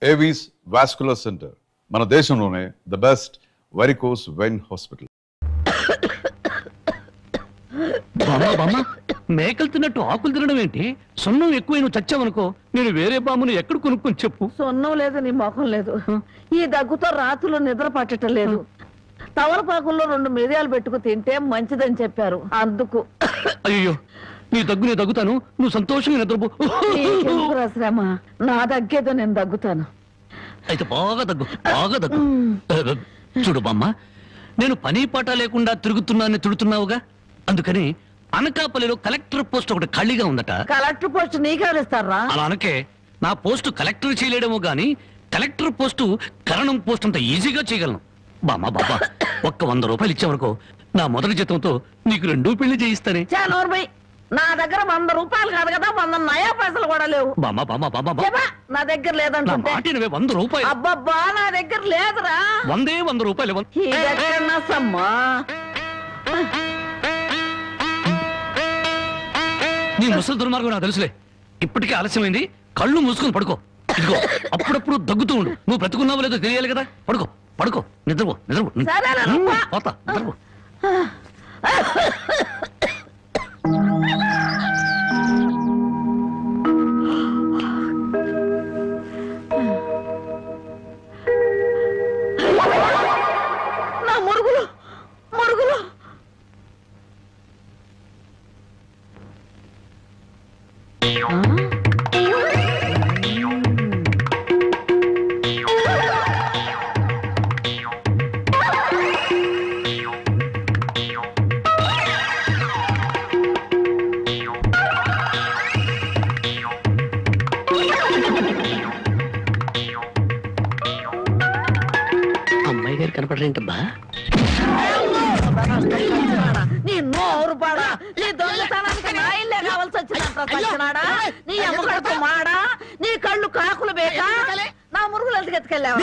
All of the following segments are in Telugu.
ఏవీస్ వాస్కులర్ సెంటర్ మన దేశంలోనే the best varicose vein hospital. మేకలు తిన్నట్టు ఆకులు తినడం ఏంటి? సొన్నం ఎక్కువ నువ్వు చచ్చావనుకో, నేను వేరే బామును ఎక్కడ కొనుక్కొని చెప్పు. సొన్నం లేదు, నీ మొఖం లేదు. ఈ దగ్గుతో రాత్రులు నిద్ర పట్టడం లేదు. తవలపాకుల్లో 2 మిరియాలు పెట్టుకు తింటే మంచిదని చెప్పారు, అందుకు. అయ్యో, నీ దగ్గు నేను దగ్గుతాను, నువ్వు సంతోషంగా నిద్రపో. శ్రమ, నా దగ్గేదో నేను దగ్గుతాను. అయితే బాగా దగ్గు, బాగా దగ్గు. చూడు బామ్మ, నేను పని పాట లేకుండా తిరుగుతున్నానని తిడుతున్నావుగా, అందుకని అనకాపల్లిలో కలెక్టర్ పోస్ట్ ఒకటి ఖాళీగా ఉందట. కలెక్టర్ పోస్ట్ నీకెవరిస్తారా? అలా అనకే, నా పోస్టు కలెక్టర్ చేయలేడేమో గాని కలెక్టర్ పోస్టు కరణం పోస్ట్ అంత ఈజీగా చేయగలను. బామ్మ బాబా, ఒక్క 100 రూపాయలు ఇచ్చావనుకో, నా మొదటి జీతంతో నీకు 2 పెళ్లి చేయిస్తానే. నా దగ్గర 100 రూపాయలు కాదు కదా, 100 నయా పైసలు కూడా లేవు. బామ్మ బామ్మ బామ్మ, నా దగ్గర లేదంటే 100 రూపాయలు. అబ్బబ్బా, నా దగ్గర లేదురా. 100 రూపాయలు. నీ ముసలి దుర్మార్గం నాకు తెలుసులే. ఇప్పటికే ఆలస్యమైంది, కళ్ళు మూసుకొని పడుకో. ఇదిగో, అప్పుడప్పుడు దగ్గుతూ ఉండు. నువ్వు బ్రతుకున్నావో లేదో తెలియాలి కదా. పడుకో పడుకో, నిద్రపో నిద్రపో. పోతా, నిద్రపో. నా మురుగులు మురుగులు. అమ్మాయి గారు కనపడరేంటబ్బా? నీ నోరు పాడా, నీ దొంగతనానికి నా ఇల్లే కావాల్సి వచ్చినాడా? నీ అమ్మగడుపు మాడా, నీ కళ్ళు కాకులు బేకా. నా మురుగులు ఎత్తుకెళ్ళావా?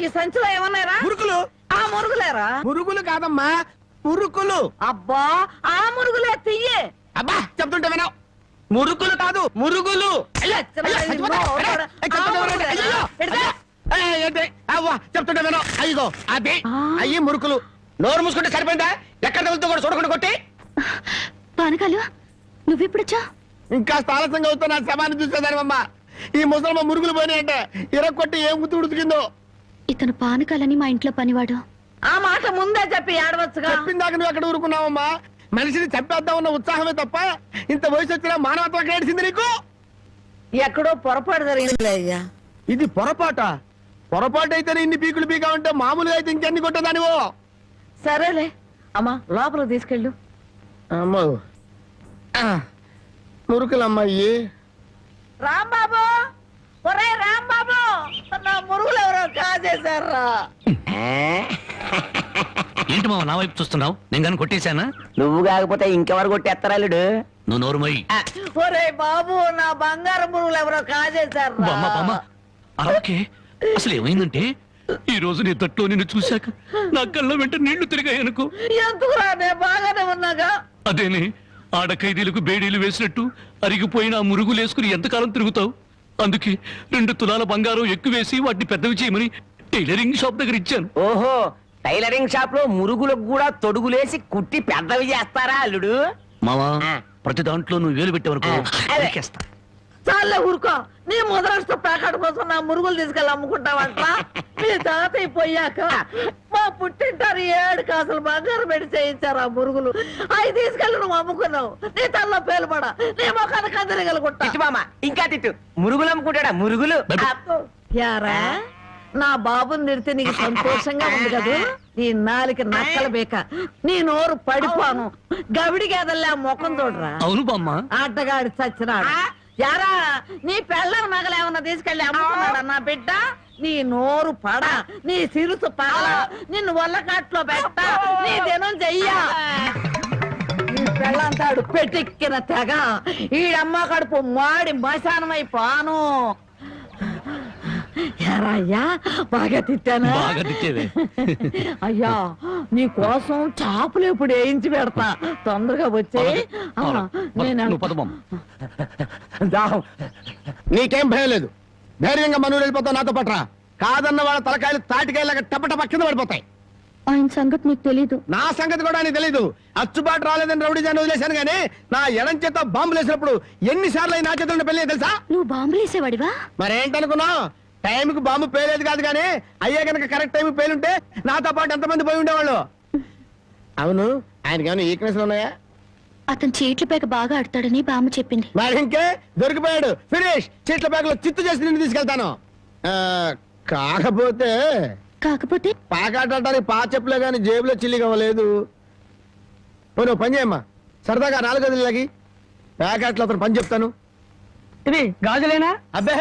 ఈ సంచిలో ఏమన్నారా? మురుగులు. ఆ మురుగులేరా? మురుగులు కాదమ్మా, మురుకులు. అబ్బా, ఆ మురుగులే తియ్యే. అబ్బా, చెప్తుంటే వినవు. మురుకులు కాదు, మురుగులు. చెప్తుంటే వినవు. అయ్యో, అదే అయ్యి మురుకులు. నోరు మూసుకుంటే సరిపోయిందా? ఎక్కడ తగులుతూ కూడా చూడకుండా కొట్టి. పానకాలు, నువ్వెప్పుడొచ్చా? ఇంకా ఆలస్యంగా అవుతా నా శవాన్ని చూసేదానివమ్మా. ఈ ముసలమ్మ మురుగులు పోయినాయంటే ఇరక్కొట్టి ఏం గుర్తు ఉడుకుతుందో. ఇతను పానకాలని మా ఇంట్లో పనివాడు. ఆ మాట ముందే చెప్పి ఆడవచ్చుగా. చెప్పిందాక నువ్వు ఎక్కడ ఊరుకున్నావమ్మా? మనిషిని చంపేద్దామన్న ఉత్సాహమే తప్ప ఇంత వయసు వచ్చినా మానవత్వం ఏడిసింది నీకు? ఎక్కడో పొరపాటు జరిగింది అయ్యా. ఇది పొరపాట. పొరపాటు అయితే ఇన్ని పీకులు పీకా ఉంటే మామూలుగా అయితే ఇంకెన్ని కొట్టదానివో. సరేలే అమ్మా, లోపల తీసుకెళ్ళు. అమ్మో, మురుకులమ్మాయి. రాంబాబు, ఒరే రాంబాబు, నా మురుగులు ఎవరో కాజేశారా? ఏంటి మావ నా వైపు చూస్తున్నావు? నేను కానీ కొట్టేశానా? నువ్వు కాకపోతే ఇంకెవరు కొట్టేస్తారాలుడు? నువ్వు నోరుమోయి. ఒరే బాబు, నా బంగారు మురుగులు ఎవరో కాజేశారా? అలాగే అసలు ఏమైందంటే, ఈ రోజు నీ తట్లో నిన్ను చూశాక నా కళ్ళ వెంట నీళ్లు తిరిగాయనుకో. ఎందుకు రానే, బాగానే ఉన్నాగా. అదేనే, ఆడ ఖైదీలకు బేడీలు వేసినట్టు అరిగిపోయిన ఆ మురుగులు వేసుకుని ఎంతకాలం తిరుగుతావు? అందుకే 2 తులాల బంగారం ఎక్కువేసి వాటిని పెద్దవి చేయమని టైలరింగ్ షాప్ దగ్గర ఇచ్చాను. ఓహో, టైలరింగ్ షాప్ లో మురుగులకు కూడా తొడుగులేసి కుట్టి పెద్దవి చేస్తారా అల్లుడు? మావా, ప్రతి దాంట్లో నువ్వు వేలు పెట్టేవరకు చాలే ఊరుకో. నీ ముద్రాష్ట్ర ప్యాకెట్ కోసం నా మురుగులు తీసుకెళ్ళి అమ్ముకుంటావంట. మీ తాతయ్య పోయాక మా పుట్టింటారు 7 కాసులు బంగారం పెట్టి చేయించారు ఆ మురుగులు. అవి తీసుకెళ్ళి నువ్వు అమ్ముకున్నావు. నీ తల్లో పేలుపడా, నీ మొఖానికి అందరిగలుగుంటా. ఇంకా తిట్టు. మురుగులు అమ్ముకుంటాడా? మురుగులు. యారా, నా బాబుని తిడితే నీకు సంతోషంగా ఉంది కదా? నీ నాలికి నక్కల బేక, నీ నోరు పడిపోను. గవిడి గేదల్లా ముఖం చూడరా. అవును బామ్మ. ఆటగాడి చచ్చినాడు. యారా, నీ పెళ్ళం నగలు ఏమన్నా తీసుకెళ్ళి అమ్ముకున్నాడా నా బిడ్డ? నీ నోరు పడ, నీ సిరుసు పగల, నిన్ను వల్లకాట్లో పెట్ట, నీ దినం చెయ్యా. నీ పెళ్ళంతాడు పెట్టెక్కిన తెగ, ఈడమ్మ కడుపు మాడి మశానమైపోను. అయ్యా, బాగా తిట్టానా? బాగా తిట్టేవే. అయ్యా, నీ కోసం చాపులు ఇప్పుడు వేయించి పెడతా, తొందరగా వచ్చే. నీకేం భయం లేదు. ధైర్యంగా మనూరు వెళ్ళిపోతావు నాతో పట్రా. కాదన్న వాళ్ళ తలకాయలు తాటికాయలాగా టపటప కింద పడిపోతాయి. ఆయన సంగతి నీకు తెలీదు. నా సంగతి కూడా నీకు తెలీదు. అచ్చుబాటు రాలేదని రౌడీ జాన్ని వదిలేశాను గానీ నా ఎడం చేత బాంబులు వేసినప్పుడు ఎన్నిసార్లు నా చేతుల్లో పెళ్ళి తెలుసా? నువ్వు బాంబులేసేవాడివా? మరేంటనుకున్నావు? టైంకి బాంబు పేలేదు కాదు కానీ అయ్యే కనుక కరెక్ట్ టైం పేలుంటే నాతో పాటు ఎంతమంది పోయి ఉండేవాళ్ళు. అవును, ఆయనకి ఏమైనా ఈక్నెస్ ఉన్నాయా? అతను చీట్ల పేక బాగా ఆడతాడని బామ్మ చెప్పింది. మరి ఇంకే దొరికిపోయాడు. ఫినిష్. చీట్ల బ్యాగులో చిత్తు చేసి నిన్ను తీసుకెళ్తాను. కాకపోతే కాకపోతే పాకాడటానికి చెప్పులే గాని జేబులో చిల్లిగా లేదు. నువ్వు పని చేయమ్మా, సరదాగా 4 గదులకి ప్యాకెట్లో అతను పని చెప్తాను. ఇది గాజులేనా? అబ్బే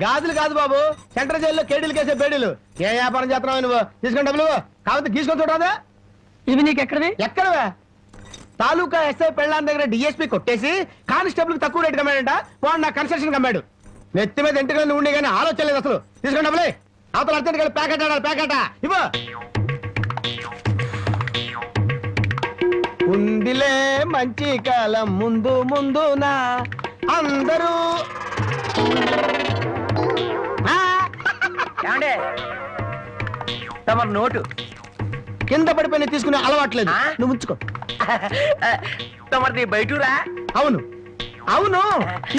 గాజులు కాదు బాబు, సెంట్రల్ జైల్లో కేడీలు కేసే బేడీలు. ఏ వ్యాపారం చేస్తున్నావు నువ్వు? తీసుకుని డబ్బులు కాబట్టి తీసుకొని చూడరాదా? ఇవి నీకు ఎక్కడవి? ఎక్కడవే? తాలూకా ఎస్ఐ పెళ్ళాన్ దగ్గర డిఎస్పీ కొట్టేసి కానిస్టేబుల్ తక్కువ రేటు కమ్మాడంట. వాడు నా కన్స్ట్రక్షన్ కమ్మాడు. నెత్తి మీద ఎంటుకలు ఉండి కానీ ఆలోచన లేదు అసలు. తీసుకుని డబ్బులే. అవతల అర్జెంట్ గా ప్యాకెట్ ఆడాలి. ప్యాకెట్ ఇవ్వ. ఉందిలే మంచి కాలం ముందు ముందునా అందరూ. ఏమండి తమరు నోటు కింద పడిపోయిన తీసుకునే అలవాట్లేదు. నువ్వు ఉంచుకో. తమరిది బయటూరా? అవును అవును,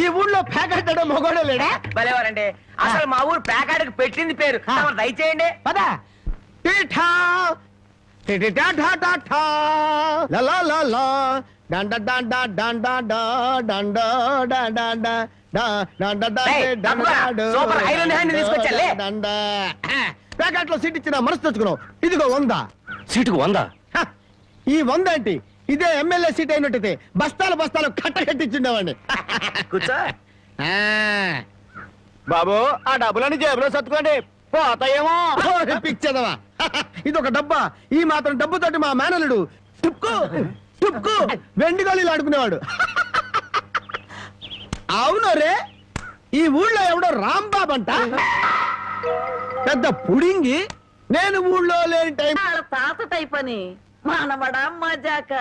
ఈ ఊళ్ళో ప్యాకెట్ ఆడే మొగోడే లేడా? భలేవారండి. అసలు మా ఊరు ప్యాకాడికి పెట్టింది పేరు. తమరు దయచేయండి. పద. టీఠా టిటిటా ఠా ఠా ఠా లా లా లా లా డండ డండ డండ డా డండ డండ డండ డా డండ డండ ఏయ్, తప్పుగా. సూపర్ ఐరన్ హ్యాండ్ తీసుకొచ్చాలే. డండ. ప్యాకెట్ లో సీట్ ఇచ్చిన మనసు తెచ్చుకున్నావు. ఇదిగో 100. సీటుకు 100. హ, ఈ 100 ఏంటి? ఇదే ఎమ్మెల్యే సీట్ అయినట్టయితే బస్తాలు బస్తాలు కట్టగట్టించుండేవాడిని. కూర్చో. బాబు ఆ డబ్బులని జేబులో సర్దుకోండి, పోతాయేమో. పిచ్చదవా, ఇదొక డబ్బా. ఈ మాత్రం డబ్బుతోటి మా మేనలుడు టుక్కు టుక్కు వెండి గోళీలు ఆడుకునేవాడు. అవును రే, ఈ ఊళ్ళో ఎవడో రాంబాబు అంట, పెద్ద పుడింగి. నేను ఊళ్ళో లేని టైం. వాళ్ళ తాత టైప్ అని మానవడా మజాక.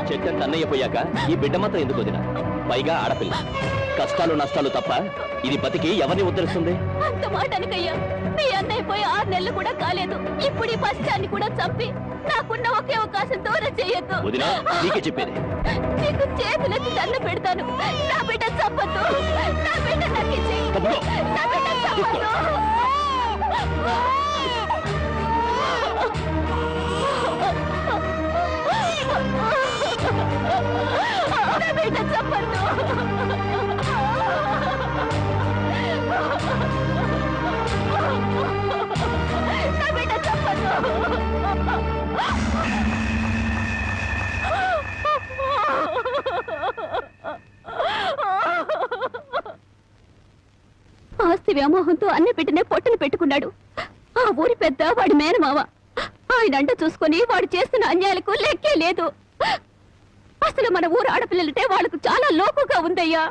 చెట్టంత అన్నయ్య పోయాక ఈ బిడ్డ మాత్రం ఎందుకు వదినా? పైగా ఆడపిల్ల. కష్టాలు నష్టాలు తప్ప ఇది బతికి ఎవరిని ఉద్ధరిస్తుంది? అంత మాట అనకయ్యా. మీ అన్నయ్య పోయి 6 నెలలు కూడా కాలేదు. ఇప్పుడు ఈ పశ్చాన్ని కూడా చంపి నాకున్న ఒకే అవకాశం దూరం చేయొద్దు. వదినా, నీకే చెప్పేది. నీకు చేతులెత్తి దండం పెడతాను. నా బిడ్డ చంపొద్దు. నా బిడ్డ నాకు ఇచ్చేయ్. తమ్ముడు. నా బిడ్డ చంపొద్దు. నా బిడ్డ చంపొద్దు. నా బిడ్డ చంపొద్దు. ఆస్తి వ్యామోహంతో అన్ని పెట్టినే పొట్టను పెట్టుకున్నాడు. ఆ ఊరి పెద్ద వాడి మేనమావ. ఆయన అంట చూసుకొని వాడు చేస్తున్న అన్యాయాలకు లెక్కే లేదు. అసలు మన ఊరు ఆడపిల్లలంటే వాళ్ళకు చాలా లోకుగా ఉందయ్యా.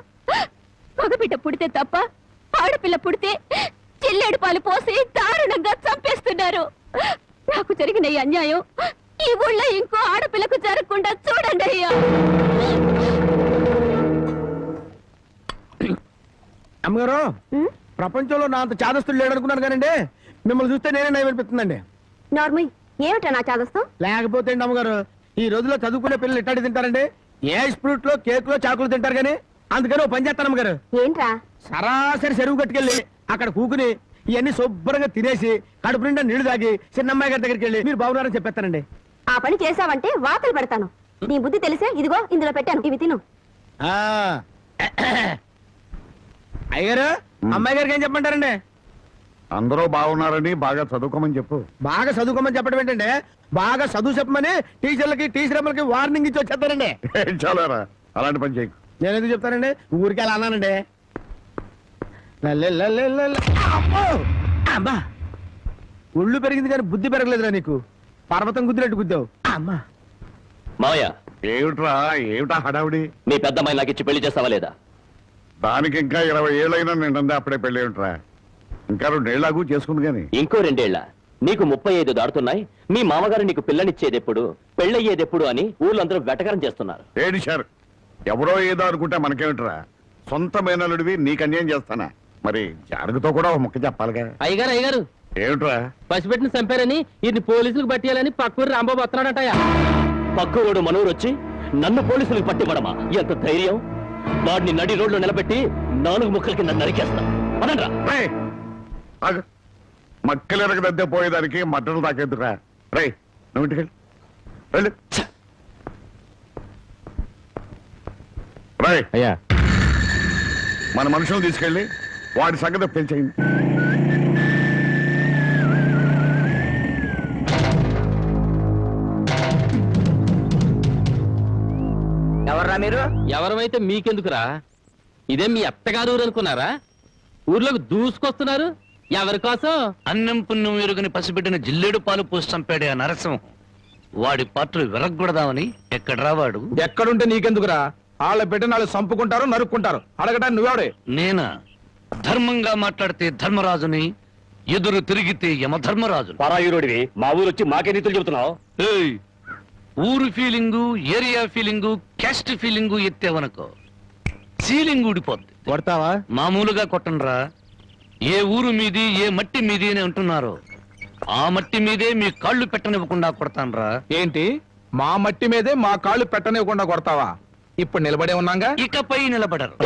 మగబిడ్డ పుడితే తప్ప ఆడపిల్ల పుడితే చిల్లేడు పాలు పోసి దారుణంగా చంపేస్తున్నారు. నాకు జరిగిన ఈ అన్యాయం ఈ ఊళ్ళో ఇంకో ఆడపిల్లకు జరగకుండా చూడండి అయ్యా. అమ్మగారు, ప్రపంచంలో నా అంత చాదస్తులు లేడనుకున్నాను కానండి, మిమ్మల్ని చూస్తే నేనే నయం అనిపిస్తుందండి. నార్మల్ ఏమిటా నా చాదస్తం? లేకపోతే అండి అమ్మగారు, ఈ రోజుల్లో చదువుకునే పిల్లలు ఇట్టాడి తింటారండి. ఏ స్ప్రూట్ లో కేక్ లో చాకులు తింటారు కానీ. అందుకని ఓ పని చేస్తాను అమ్మగారు, ఏంట్రా? సరాసరి చెరువు కట్టుకెళ్ళి అక్కడ కూకుని ఇవన్నీ శుభ్రంగా తినేసి కడుపు నిండా నీళ్లు తాగి చిన్నమ్మాయి గారి దగ్గరికి వెళ్ళి మీరు బాగున్నారని చెప్పేస్తానండి. ఆ పని చేసావంటే వాతలు పెడతాను. నీ బుద్ధి తెలిసే ఇదిగో ఇందులో పెట్టాను, ఇవి తిను. అయ్యారు, అమ్మాయి గారికి ఏం చెప్పమంటారండి? అందరూ బాగున్నారని బాగా చదువుకోమని చెప్పు. బాగా చదువుకోమని చెప్పడం ఏంటంటే, బాగా చదువు చెప్పమని టీచర్లకి టీచర్లకి వార్నింగ్ ఇచ్చి వచ్చేస్తారండి. చాలారా, అలాంటి పని చేయకు. నేను ఎందుకు చెప్తానండి, ఊరికి అలా అన్నానండి. అమ్మో! అమ్మా, ఒళ్ళు పెరిగింది కానీ బుద్ధి పెరగలేదురా నీకు. పర్వతం గుద్దినట్టు గుద్దావు. అమ్మా, మావయ్య, ఏమిట్రా హడావుడి? మీ పెద్దమ్మాయి నాకు ఇచ్చి పెళ్లి చేస్తావా లేదా? దానికి ఇంకా 20 ఏళ్ళైనా నిండా అప్పుడే పెళ్ళి ఉంటారా? ఇంకా 2 ఏళ్ళకు చేసుకుంది కానీ. ఇంకో 2 ఏళ్ల నీకు 35 దాడుతున్నాయి. మీ మామగారు నీకు పిల్లనిచ్చేదెప్పుడు, పెళ్ళయ్యేదెప్పుడు అని ఊళ్ళందరూ వెటకరం చేస్తున్నారు. ఏడిశారు. ఎవరో ఏదో అనుకుంటే మనకేమిట్రా? సొంత మేనలుడివి నీకు అన్యాయం చేస్తానా? మరి జానకితో కూడా ఒక ముక్క చెప్పాలిగా. అయ్యగారు ఏమిట్రా? పసిపెట్టిన చంపారని ఇది పోలీసులకు పట్టియాలని పక్కూరు రాంబాబు వస్తున్నాడటయ్యా. పక్కవాడు మనూరు వచ్చి నన్ను పోలీసులకు పట్టివ్వడమా? ఎంత ధైర్యం! వాడిని నడి రోడ్లో నిలబెట్టి 4 ముక్కల కింద నరికేస్తా. పదండ్రా. రేయ్, ఆగు. మక్కలెరగ దద్దే పోయేదానికి మట్టలు తాకెద్దురా. రై నువ్వు ఇంటికి వెళ్ళు. రై అయ్యా మన మనుషులను తీసుకెళ్ళి వాడి సంగతి పెంచేయండి. ఎవర్రా మీరు? ఎవరమైతే మీకెందుకురా? ఇదే మీ అత్తగారు ఊరు అనుకున్నారా? ఊర్లోకి దూసుకొస్తున్నారు. ఎవరి కోసం? అన్నం పుణ్యం ఎరుగని పసిబిడ్డని జిల్లేడు పాలు పోసి చంపాడే ఆ నరసింహం. వాడి పాత్రలు విరగ్గొడదామని ఎక్కడ రావాడు? ఎక్కడుంటే నీకెందుకురా? వాళ్ళ బిడ్డని వాళ్ళు చంపుకుంటారు, నరుక్కుంటారు. అడగటానికి నువ్వెవడే? నేనా? ధర్మంగా మాట్లాడితే ధర్మరాజుని, ఎదురు తిరిగితే యమధర్మరాజు. పరాయురుడివి మా ఊరు వచ్చి మాకే నీతులు చెబుతున్నావు. ఏయ్, ఊరు feeling, area feeling, caste feeling ఎత్తేవనుకో సీలింగ్ ఊడిపోద్ది. కొడతావా? మామూలుగా కొట్టండ్రా. ఏ ఊరు మీది, ఏ మట్టి మీది అని అంటున్నారో ఆ మట్టి మీదే మీ కాళ్ళు పెట్టనివ్వకుండా కొడతాన్రా. ఏంటి మా మట్టి మీదే మా కాళ్ళు పెట్టనివ్వకుండా కొడతావా? ఇప్పుడు నిలబడే ఉన్నాగా. ఇకపై నిలబడరు.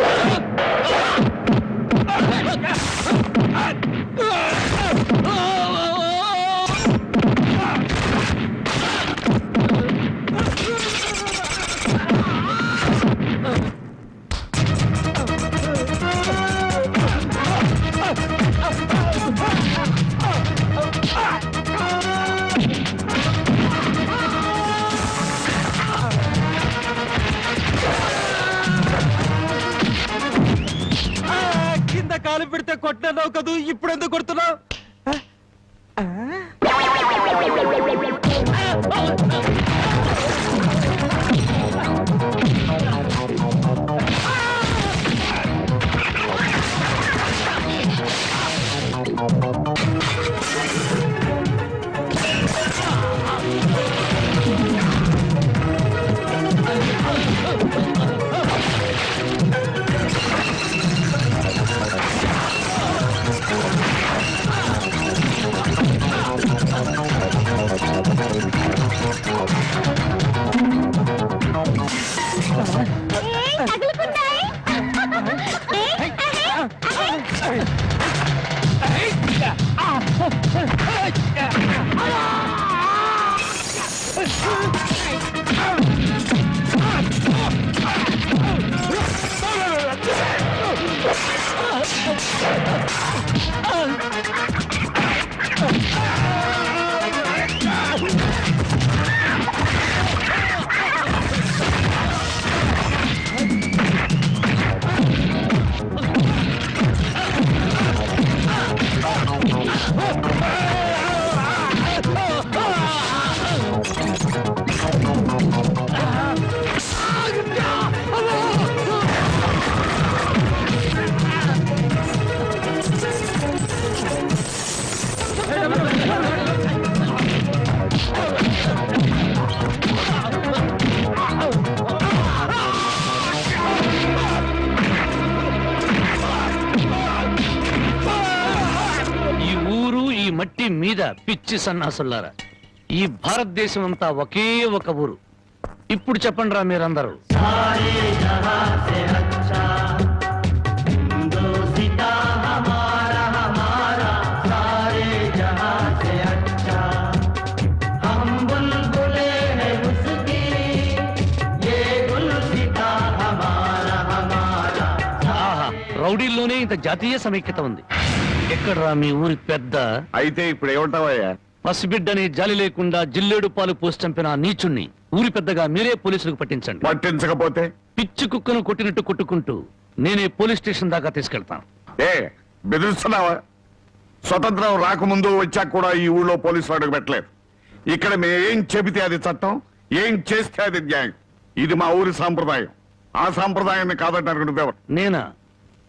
కింద కాలు పెడితే కొట్టినావు కదూ, ఇప్పుడు ఎందుకు కొడుతున్నావు? మట్టి మీద పిచ్చి సన్నాసులారా, ఈ భారతదేశం అంతా ఒకే ఒక ఊరు. ఇప్పుడు చెప్పండి రా మీరందరూ. రౌడీల్లోనే ఇంత జాతీయ సమైక్యత ఉంది. ఎక్కడ్రా మీ ఊరి పెద్ద? అయితే ఇప్పుడు ఏమంటావయ్యా? పసిబిడ్డని జాలి లేకుండా జిల్లేడు పాలు పోసి చంపిన నీచుణ్ణి ఊరి పెద్దగా మీరే పోలీసులకు పట్టించండి. పట్టించకపోతే పిచ్చి కుక్కను కొట్టినట్టు కొట్టుకుంటూ నేనే పోలీస్ స్టేషన్ దాకా తీసుకెళ్తాను. ఏ బెదిరిస్తున్నావా? స్వతంత్రం రాకముందు వచ్చాక కూడా ఈ ఊళ్ళో పోలీసులు అడుగు పెట్టలేదు. ఇక్కడ మేం చెబితే అది చట్టం, ఏం చేస్తే అది న్యాయం. ఇది మా ఊరి సాంప్రదాయం. ఆ సాంప్రదాయాన్ని కాదంటారు నువ్వెవరు? నేనా?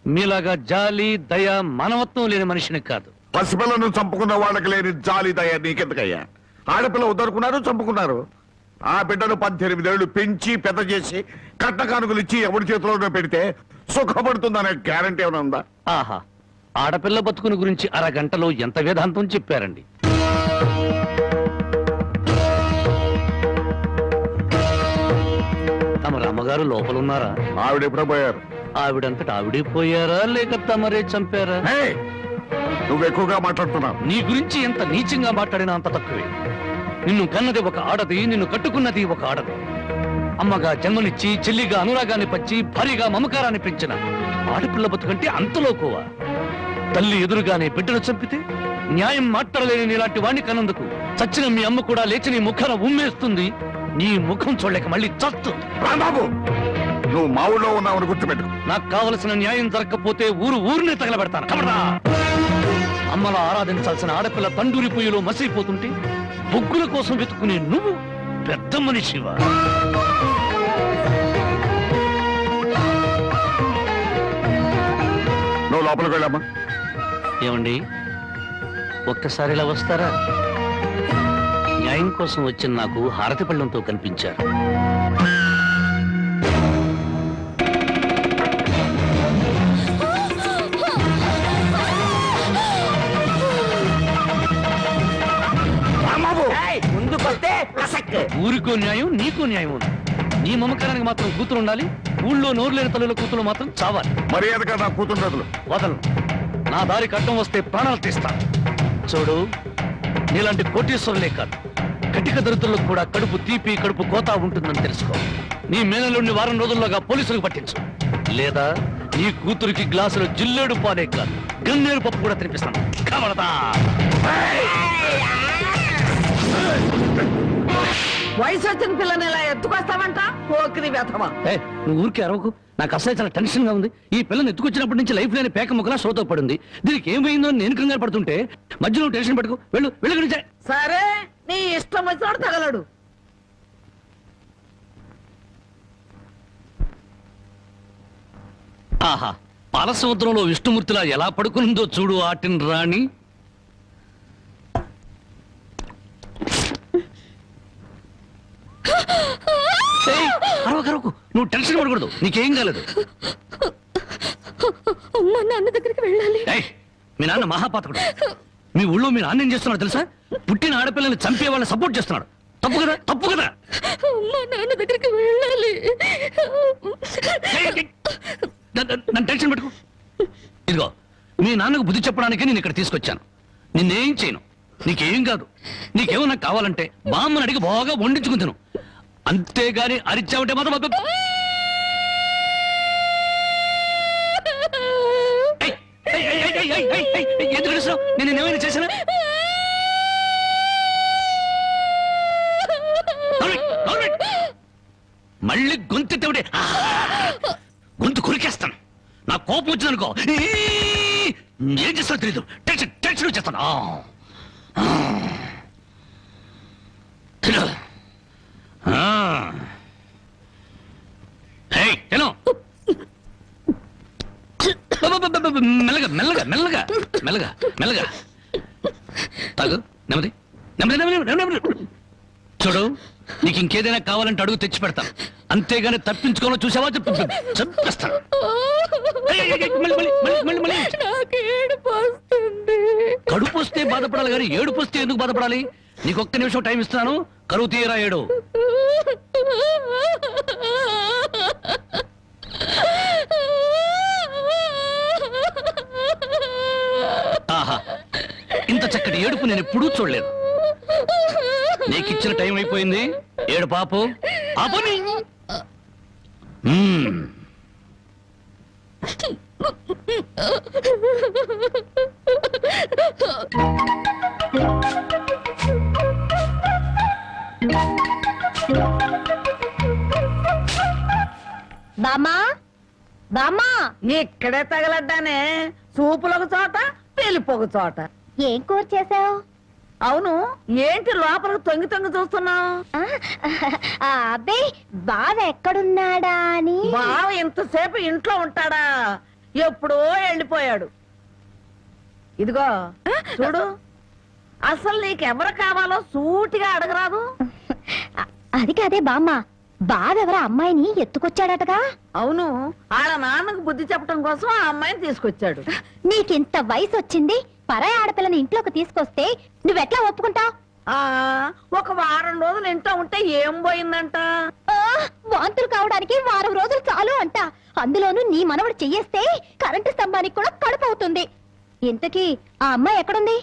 మీలాగా జాలి దయ మానవత్వం లేని మనిషిని కాదు. పసిపిల్లను చంపుకున్న వాళ్ళకి లేని జాలి దయ నీకెందుకయ్యా? ఆడపిల్ల వద్దనుకున్నారు, చంపుకున్నారు. ఆ బిడ్డను 18 ఏళ్లు పెంచి పెద్ద చేసి కట్న కానుకలు ఇచ్చి ఎవరి చేతిలోనో పెడితే సుఖపడుతుందనే గ్యారంటీ ఏమైనా ఉందా? ఆహా, ఆడపిల్ల బతుకుని గురించి అరగంటలో ఎంత వేదాంతం చెప్పారండి. తమ రామగారు లోపల ఉన్నారా? ఆవిడ ఎప్పుడో పోయారు. ఆవిడంతటా ఆవిడే పోయారా లేక తమరే చంపారా? ఏయ్, నువ్వు ఎక్కువగా మాట్లాడుతున్నావు. నీ గురించి ఎంత నీచంగా మాట్లాడినా అంత తక్కువే. నిన్ను కన్నది ఒక ఆడది, నిన్ను కట్టుకున్నది ఒక ఆడది. అమ్మగా జన్మనిచ్చి, చెల్లిగా అనురాగాన్ని పంచి, భారీగా మమకారాన్ని పెంచిన ఆడపిల్ల బతుకంటే అంతలోకోవా? తల్లి ఎదురుగానే బిడ్డను చంపితే న్యాయం మాట్లాడలేని నీలాంటి వాణ్ణి కన్నందుకు చచ్చిన మీ అమ్మ కూడా లేచి నీ ముఖాన ఉమ్మేస్తుంది. నీ ముఖం చూడలేక మళ్ళీ చస్తుంది. రాంబాబు, నువ్వు మా ఊళ్ళో ఉన్నావని గుర్తుపెట్టు. నాకు కావలసిన న్యాయం జరగకపోతే ఊరినే తగలబెడతాను. కబడ్డా! అమ్మలా ఆరాధించాల్సిన ఆడపిల్ల తండూరి పొయ్యిలో మసిలిపోతుంటే బొగ్గుల కోసం వెతుక్కునే నువ్వు పెద్ద మనిషివా? నువ్వు లోపలికి వెళ్ళామా? ఏమండి, ఒక్కసారి ఇలా వస్తారా? న్యాయం కోసం వచ్చిన నాకు హారతి పళ్ళంతో కనిపించారు. ముందుకొస్తే అసక్. ఊరికో న్యాయం, నీకో న్యాయం ఉంది. నీ మమకారానికి మాత్రం కూతురు ఉండాలి, ఊళ్ళో నోరు లేని తల్లుల కూతురు మాత్రం చావాలి. మర్యాదగా నా కూతురు బదులు వదలను. నా దారి కట్టం వస్తే ప్రాణాలు తీస్తాను. చూడు, నీలాంటి కోటీశ్వరులే కాదు, కటిక దరిద్రులకు కూడా కడుపు తీపి, కడుపు కోత ఉంటుందని తెలుసుకో. నీ మేనలుండి వారం రోజుల్లోగా పోలీసులకు పట్టించు, లేదా నీ కూతురికి గ్లాసులో జిల్లేడు పాలే కాదు, గన్నేరు పప్పు కూడా తినిపిస్తాను. కవడతా! వయసు వచ్చిన పిల్లని ఇలా ఎత్తుకొస్తావంట? పోకిరి వ్యథమా. నువ్వు ఊరికి అరవకు. నాకు అసలు చాలా టెన్షన్ గా ఉంది. ఈ పిల్లని ఎత్తుకొచ్చినప్పటి నుంచి లైఫ్ లేని పేక ముక్కలా షోతో పడింది. దీనికి ఏమైందో నేను కంగారు పడుతుంటే మధ్యలో టెన్షన్ పెట్టుకో. వెళ్ళు. సరే, నీ ఇష్టం వచ్చినాడు తగలడు. ఆహా, పాలసముద్రంలో విష్ణుమూర్తిలా ఎలా పడుకుందో చూడు ఆటిన్ రాణి. అరవకు, నువ్వు టెన్షన్ పడకూడదు. నీకేం కాలేదు. నాన్న దగ్గరికి వెళ్ళాలి. మీ నాన్న మహాపాతకుడు. మీ ఊళ్ళో మీ నాన్న ఏం చేస్తున్నాడు తెలుసా? పుట్టిన ఆడపిల్లని చంపే వాళ్ళని సపోర్ట్ చేస్తున్నాడు. తప్పు కదా? నాన్న దగ్గరికి వెళ్ళాలి. నన్ను టెన్షన్ పెట్టుకో. ఇదిగో, మీ నాన్నకు బుద్ధి చెప్పడానికి నేను ఇక్కడ తీసుకొచ్చాను. నిన్నేం చేయను. నీకేం కాదు. నీకేమన్నా కావాలంటే బామ్మని అడిగి బాగా వండించుకుని తిను. అంతేగాని అరిచావంటే మాత్రం ఎందుకు అరుస్తావు? నేను ఏమైనా చేశానా? మళ్ళీ గొంతెత్తే గొంతు కొరికేస్తాను. నా కోపం వచ్చిందనుకో ఏం చేస్తానో తెలీదు. టెన్షన్ వచ్చేస్తాను. మెల్లగా తాగు. నెమ్మది. చూడు, నీకు ఇంకేదైనా కావాలంటే అడుగు తెచ్చి పెడతాను. అంతేగాని తప్పించుకోవాలో చూసావా చంపేస్తాను. కడుపు వస్తే బాధపడాలి కానీ ఏడుపు వస్తే ఎందుకు బాధపడాలి? నీకు ఒక్క నిమిషం టైం ఇస్తాను. కరువు తీయరా ఏడు. ఆహా, ఇంత చక్కటి ఏడుపు నేను ఎప్పుడూ చూడలేదు. నీకిచ్చిన టైం అయిపోయింది. ఏడు పాపు ఆపని. బామ్మా, ఇక్కడే తగలడ్డానే. సూపులకు చోట, పెళ్లిపోక చోట. ఏం కూర చేసావు? అవును, ఏంటి లోపలికి తొంగి చూస్తున్నావు? అబ్బే, బావ ఎక్కడున్నాడా అని. బావ ఇంతసేపు ఇంట్లో ఉంటాడా? ఎప్పుడో వెళ్ళిపోయాడు. ఇదిగో చూడు, అసలు నీకెవరు కావాలో సూటిగా అడగరాదు. అది కాదే బామ్మ, బావెవర అమ్మాయిని ఎత్తుకొచ్చాడటగా. అవును, వాళ్ళ నాన్నకు బుద్ధి చెప్పడం కోసం ఆ అమ్మాయిని తీసుకొచ్చాడు. నీకింత వయసు వచ్చింది, పరాయి ఆడపిల్లని ఇంట్లోకి తీసుకొస్తే నువ్వెట్లా ఒప్పుకుంటావు? ఆ ఒక వారం రోజులు ఇంట్లో ఉంటే ఏం పోయిందంట? వాంతులు కావడానికి వారం రోజులు చాలు అంట. అందులోనూ నీ మనవడు చెయ్యేస్తే కరెంటు స్తంభానికి కూడా కడుపు అవుతుంది. ఇంతకీ ఆ అమ్మాయి ఎక్కడుంది?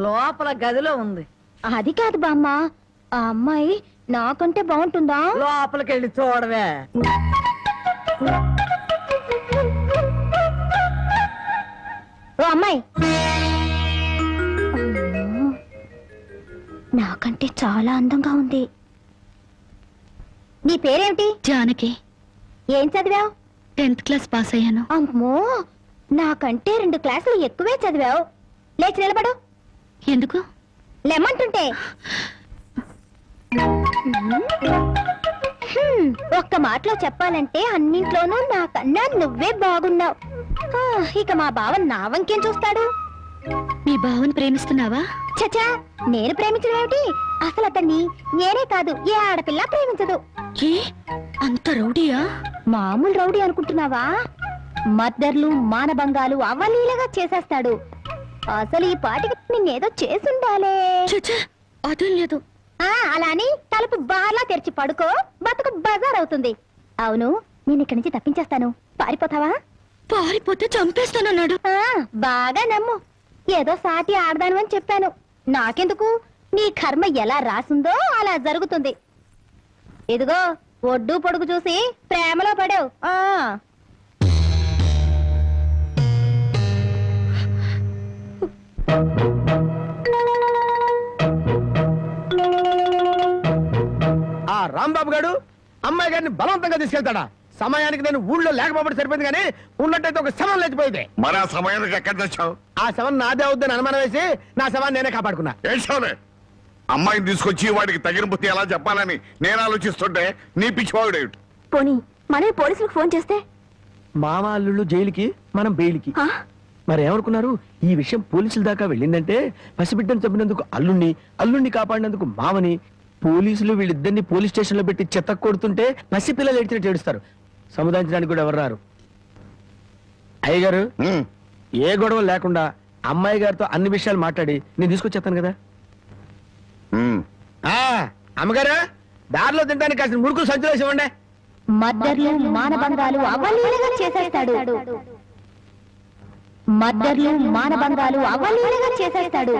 లోపల గదిలో ఉంది. అది కాదు బామ్మ, ఆ అమ్మాయి నాకంటే బాగుంటుందా? లోపలికి వెళ్ళి చూడవే. ఓ అమ్మాయి, అమ్మో, నాకంటే చాలా అందంగా ఉంది. నీ పేరేమిటి? జానకి. ఏం చదివావు? 10th క్లాస్ పాస్ అయ్యాను. అమ్మో, నాకంటే 2 క్లాసులు ఎక్కువే చదివావు. లేచి నిలబడు. ఎందుకు? లెమ్మంటుంటే. ఒక్క మాటలో చెప్పాలంటే అన్నింట్లోనూ నాకన్నా నువ్వే బాగున్నావు. ఇక మా బావ నా వంకేం చూస్తాడు? మీ బావని ప్రేమిస్తున్నావా? చచా, నేను ప్రేమించడం ఏమిటి? అసలు అతన్ని నేనే కాదు, ఏ ఆడపిల్ల ప్రేమించదు. ఏ అంత రౌడీయా? మామూలు రౌడీ అనుకుంటున్నావా? మద్దర్లు మానభంగాలు అవలీలగా చేసేస్తాడు. అసలు ఈ పాటికి నిన్నేదో చేసుండాలే. చచ్చా, అదేం లేదు. అలా అని తలుపు బార్లా తెరిచి పడుకో, బతుకు బజార్ అవుతుంది. అవును, నేను ఇక్కడి నుంచి తప్పించేస్తాను, పారిపోతావా? పారిపోతే చంపేస్తానన్నాడు. బాగా నమ్ము. ఏదో సాటి ఆడదాను అని చెప్పాను. నాకెందుకు, నీ కర్మ ఎలా రాసుందో అలా జరుగుతుంది. ఇదిగో ఒడ్డు పొడుగు చూసి ప్రేమలో పడావు. ఆ రాంబాబు గారు అమ్మాయి గారిని బలవంతంగా తీసుకెళ్తాడా? సమయానికి నేను ఊళ్ళో లేకపోవడం సరిపోయింది, కానీ ఉన్నట్టయితే ఒక శవం లేచిపోయింది. మరి ఆ సమయానికి ఎక్కడ తెచ్చావు? ఆ శవం నాదే అవుద్దని అనుమానం వేసి నా శవాన్ని నేనే కాపాడుకున్నా. ఏడ్చావులే. అమ్మాయిని తీసుకొచ్చి వాడికి తగిన బుద్ధి ఎలా చెప్పాలని నేను ఆలోచిస్తుంటే నీ పిచ్చివాడు. పోనీ మనమే పోలీసులకు ఫోన్ చేస్తే? మామ అల్లుళ్ళు జైలుకి, మనం బెయిల్కి. మరి ఏమనుకున్నారు? ఈ విషయం పోలీసుల దాకా వెళ్ళిందంటే పసిబిడ్డను చంపినందుకు అల్లుణ్ణి, అల్లుణ్ణి కాపాడినందుకు మామని, పోలీసులు వీళ్ళిద్దరిని పోలీస్ స్టేషన్ లో పెట్టి చెత్త కొడుతుంటే పసిపిల్లలు ఏడ్చినట్టు ఏడుస్తారు. సముదాయించడానికి కూడా ఎవరు రారు. అయ్యగారు, ఏ గొడవ లేకుండా అమ్మాయి గారితో అన్ని విషయాలు మాట్లాడి నేను తీసుకొచ్చేస్తాను కదా. అమ్మగారు, దారిలో తింటానికి కాసిన ముడుకులు సంచులేసి ఇవ్వండి. మద్దర్లు మానభంగాలు అవలీలగా చేసేస్తాడు. మద్దర్లు మానభంగాలు అవలీలగా చేసేస్తాడు.